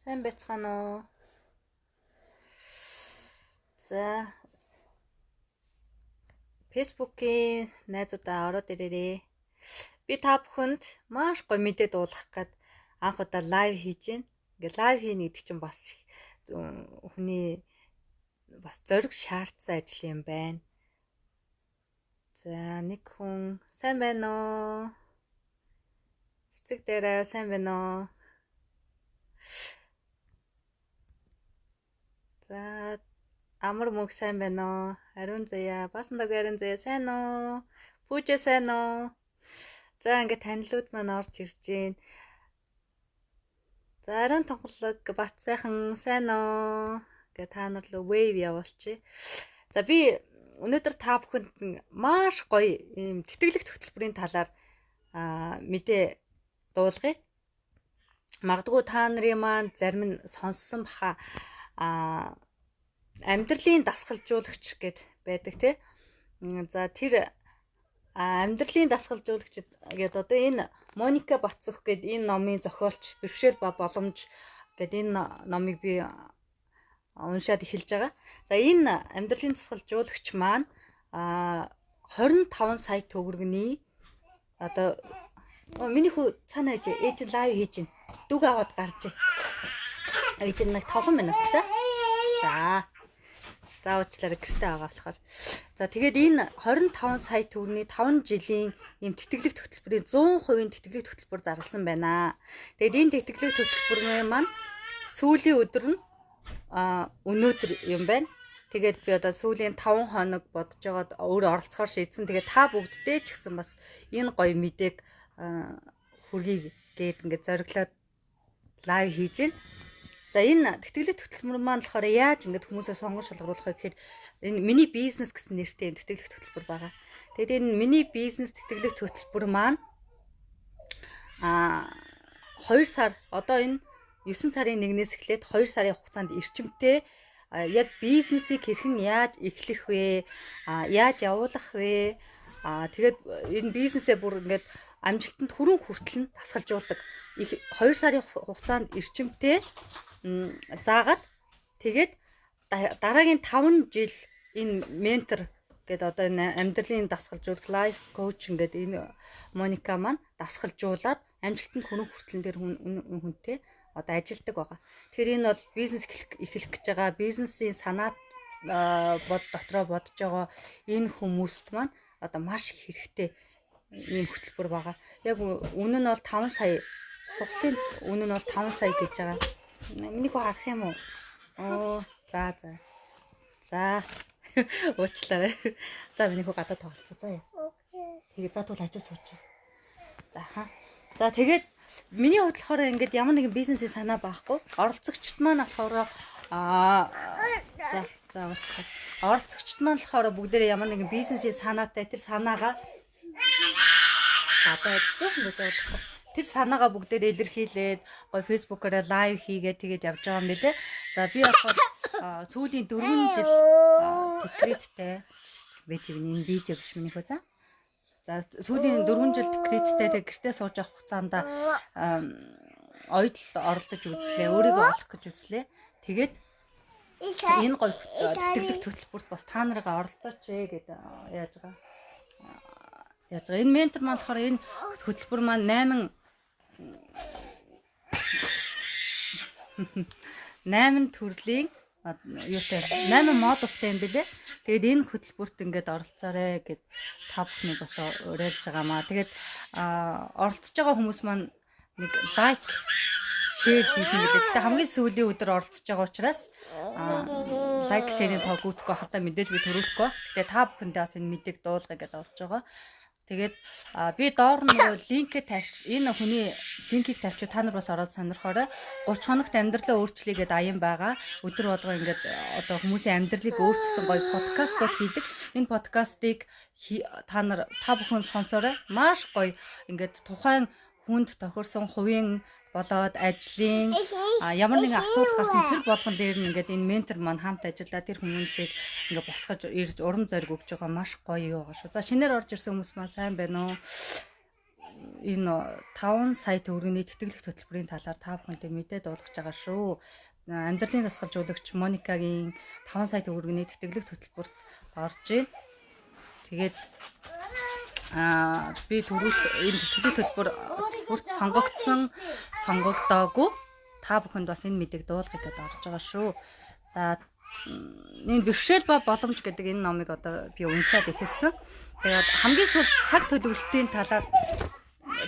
Сайн байцгаана уу? За, Facebook-ийн найзуудаа ороод ирээрээ. Би та бүхэнд маш гоё мэдээ дуулгах гээд анх удаа лайв хийж байна. Ингээ лайв хийнэ гэдэг чинь бас хүний бас зориг шаардсан ажил юм байна. За, нэг хүн сайн байна уу? Цэцэг дээрээ сайн байна уу? За, амар мөнх сайн байна уу? Ариун заяа, баасан дог ариун заяа сайн уу? Пүүжэ сайн уу? За, ингээ танилуд маань орж ирж байна. За, ариун тонголог бат сайхан сайн уу? Ингээ та нар л wave явуулчих. За, би өнөөдөр та бүхэнд маш гоё ийм тэтгэлэг хөтөлбөрийн талаар мэдээ дуулгая. Магадгүй та нарын маань зарим нь сонссон баха амьдралын дасгалжуулагч гэд байдаг тий. За тэр амьдралын дасгалжуулагч гэдэг одоо энэ Моника Бацөх гэд энэ номын зохиолч бэрхшээл ба боломж гэд энэ номыг би уншаад эхэлж байгаа. За энэ амьдралын дасгалжуулагч маань 25 сая төгрөгийн одоо миний хүү цаана ээж лайв хийж байна. Дүг аваад гарч. Ээж нэг 5 минут за. За уучлаарай гэртээ байгаа болохоор. За тэгээд энэ 25 сая төгрөгийн 5 жилийн ийм тэтгэлэг хөтөлбөрийн 100% тэтгэлэг хөтөлбөр зарласан байна. Тэгээд энэ тэтгэлэг хөтөлбөр маань сүүлийн өдөр нь өнөөдөр юм байна. Тэгээд би одоо сүүлийн 5 хоног бодож байгаад өөрөө оролцохоор шийдсэн. Тэгээд та бүгдтэй ч гэсэн бас энэ гоё мэдээг хүргэе гээд ингээд зориглоод лайв хийж байна. За энэ тэтгэлэг хөтөлбөр маань болохоор яаж ингээд хүмүүсээ сонгож шалгаруулах вэ гэхээр энэ миний бизнес гэсэн нэртэй тэтгэлэг хөтөлбөр байгаа. Тэгээд энэ миний бизнес тэтгэлэг хөтөлбөр маань 2 сар одоо энэ 9 сарын 1-ээс эхлээд 2 сарын хугацаанд эрчимтэй яг бизнесийг хэрхэн яаж эхлэх вэ? Яаж явуулах вэ? Тэгээд энэ бизнесээ бүр ингээд амжилтанд хүрэн хүртэл нь тасгалжуулдаг. 2 сарын хугацаанд эрчимтэй заагаад тэгээд дараагийн 5 жил энэ ментор гэдэг одоо энэ амьдралын дасгалжуулах лайф коуч гэдэг энэ Моника маань дасгалжуулаад амжилтанд хүрэн хүртэл дээр хүнтэй одоо ажилдаг байгаа. Тэгэхээр энэ бол бизнес эхлэх гэж байгаа бизнесийн санаа дотроо бодож байгаа энэ хүмүүст маань одоо маш их хэрэгтэй ийм хөтөлбөр байгаа. Яг үнэ нь бол 5 сая сугтын үнэ нь бол 5 сая гэж байгаа. Миний хөө харах юм уу? За. Уучлаарай. За миний хөө гадаад тоглолцоо заа яа. Тэгээд задвал хажуу сууч. За тэгээд миний хувьд болохоор ингээд ямар нэгэн бизнесийн санаа байхгүй. Оролцогчд маань болохоор за уучлаарай. Оролцогчд маань болохоор бүгдээрээ ямар нэгэн бизнесийн санаатай тэр санаагаа тэр санаагаа бүгдээр илэрхийлээд гоё фэйсбүүкээр лайв хийгээд тэгээд явж байгаа юм билэ. За би болохоор сүүлийн 4 жил секреттэй энэ видео биш миний хөө за. За сүүлийн 4 жил секреттэй тэгээд гэртээ сууж авах хугацаанд ойдл оролдож үзлээ. Өөрийгөө олох гэж үзлээ. Тэгээд энэ гоё тэтгэлэг хөтөлбөрт бас та нарыгаа оролцооч гэдэг яаж байгаа. Энэ ментор маань болохоор энэ хөтөлбөр маань 8 төрлийн юутай 8 модультай юм билэ. Тэгээд энэ хөтөлбөрт ингээд оролцоорой гэд та бүхнийг бас уриалж байгаамаа. Тэгээд оролцож байгаа хүмүүс маань нэг лайк шеэр хийх юм билээ. Гэтэ хамгийн сүүлийн өдөр оролцож байгаа учраас лайк шеэрийн тоо гүйцэхгүй хатаа мэдээж би төрүүлэхгүй. Гэтэ та бүхэндээ бас энэ мэдээг дуулгая гэдээ орж байгаа. Тэгээд би доор нь линкээ энэ хүний линкийг тавьчих та нар бас ороод сонирхоорой. 30 хоногт амьдралаа өөрчлөе гэдэг аян байгаа. Өдөр болго ингээд одоо хүмүүсийн амьдралыг өөрчилсөн гоё подкастууд хийдэг. Энэ подкастыг та бүхэн сонсоорой. Маш гоё ингээд тухайн хүнд тохирсон хувийн болоод ажлын ямар нэгэн асуудал гарсан тэр болгон дээр нь ингээд энэ ментор маань хамт ажиллаад тэр хүмүүсийг ингээд босгож ирж урам зориг өгж байгаа маш гоё юу байгаа шүү. За шинээр орж ирсэн хүмүүс маань сайн байна уу? энэ 5 сая төгрөгийн тэтгэлэг хөтөлбөрийн талаар та бүхэндээ мэдээд болгож байгаа шүү. Амьдралын засгалжуулагч Моникагийн 5 сая төгрөгийн тэтгэлэг хөтөлбөрт орж ийн. Тэгээд би түрүүх энэ тэтгэлэг хөтөлбөр бүрт сонгогдсон, сонгогдоогүй та бүхэнд бас энэ мэдээг дуулахад орж байгаа шүү. За энэ бэрхшээл ба боломж гэдэг энэ номыг одоо би уншаад эхэлсэн. Тэгээд хамгийн сүүлд цаг төлөвлөлтийн талаар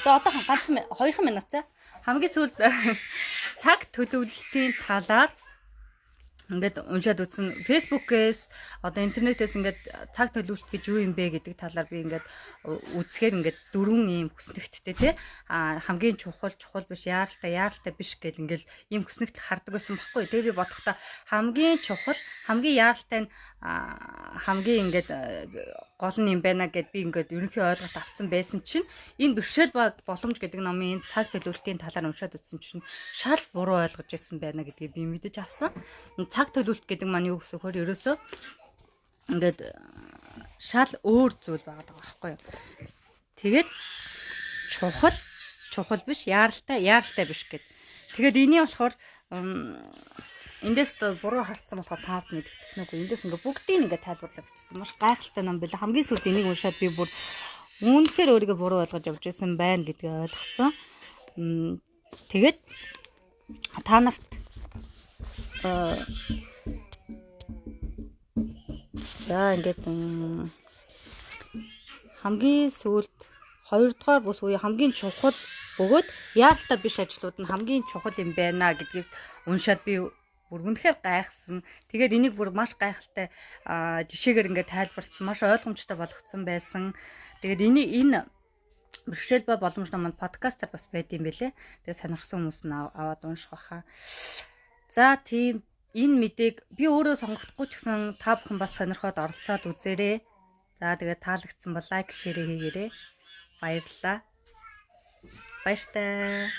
одоо ганцхан 2 минут за хамгийн сүүлд цаг төлөвлөлтийн талаар ингээд уншаад үзсэн. Facebook-ээс одоо интернетээс ингээд цаг төлөвлөлт гэж юу юм бэ гэдэг талаар би ингээд үзэхээр ингээд 4 ийм хүснэгттэй тий хамгийн чухал биш яаралтай биш гэл ингээд ийм хүснэгт хардаг байсан баггүй. Тэгээ би бодохдоо хамгийн чухал хамгийн яаралтай нь хамгийн ингээд гол нь юм байна гэд би ингээд ерөнхий ойлголт авсан байсан чинь энэ бэрхшээл ба боломж гэдэг номын цаг төлөвлөлтийн талаар уншаад үзсэн чинь шал буруу ойлгож ирсэн байна гэдгийг би мэдэж авсан. Цаг төлөвлөлт гэдэг маань юу гэсэн хөр ерөөсөө ингээд шал өөр зүйл байгаа байхгүй юу. Тэгээд чухал биш яаралтай биш гэд. Тэгээд энийг болохоор эндээс буруу харцсан болохоор таард мэдэх нүггүй. Эндээс ингээд бүгдийг ингээд тайлбарлаж бичсэн. Маш гайхалтай ном билээ. Хамгийн сүүлд энийг уншаад би бүр үүнхээр өөрийгөө буруу ойлгож явж байсан байна гэдгийг ойлгосон. Тэгээд та нарт за ингээд хамгийн сүүлд 2 дугаар бүс үе хамгийн чухал бөгөөд яаралтай биш ажлууд нь хамгийн чухал юм байна гэдгийг уншаад би бүр үнэхээр гайхсан. Тэгээд энийг бүр маш гайхалтай жишээгээр ингээд тайлбарцсан, маш ойлгомжтой болгоцсон байсан. Тэгээд энэ бэрхшээл ба боломж номонд подкастаар бас байд юм бэлээ. Тэгээд сонирхсан хүмүүс нь аваад унших байхаа. За тийм энэ мэдээг би өөрөө сонгохдохгүй ч гэсэн та бүхэн бас сонирхоод оролцоод үзээрэй. За тэгээд таалагдсан бол лайк, шеэр хийгээрэй. Баярлалаа. Баяртай.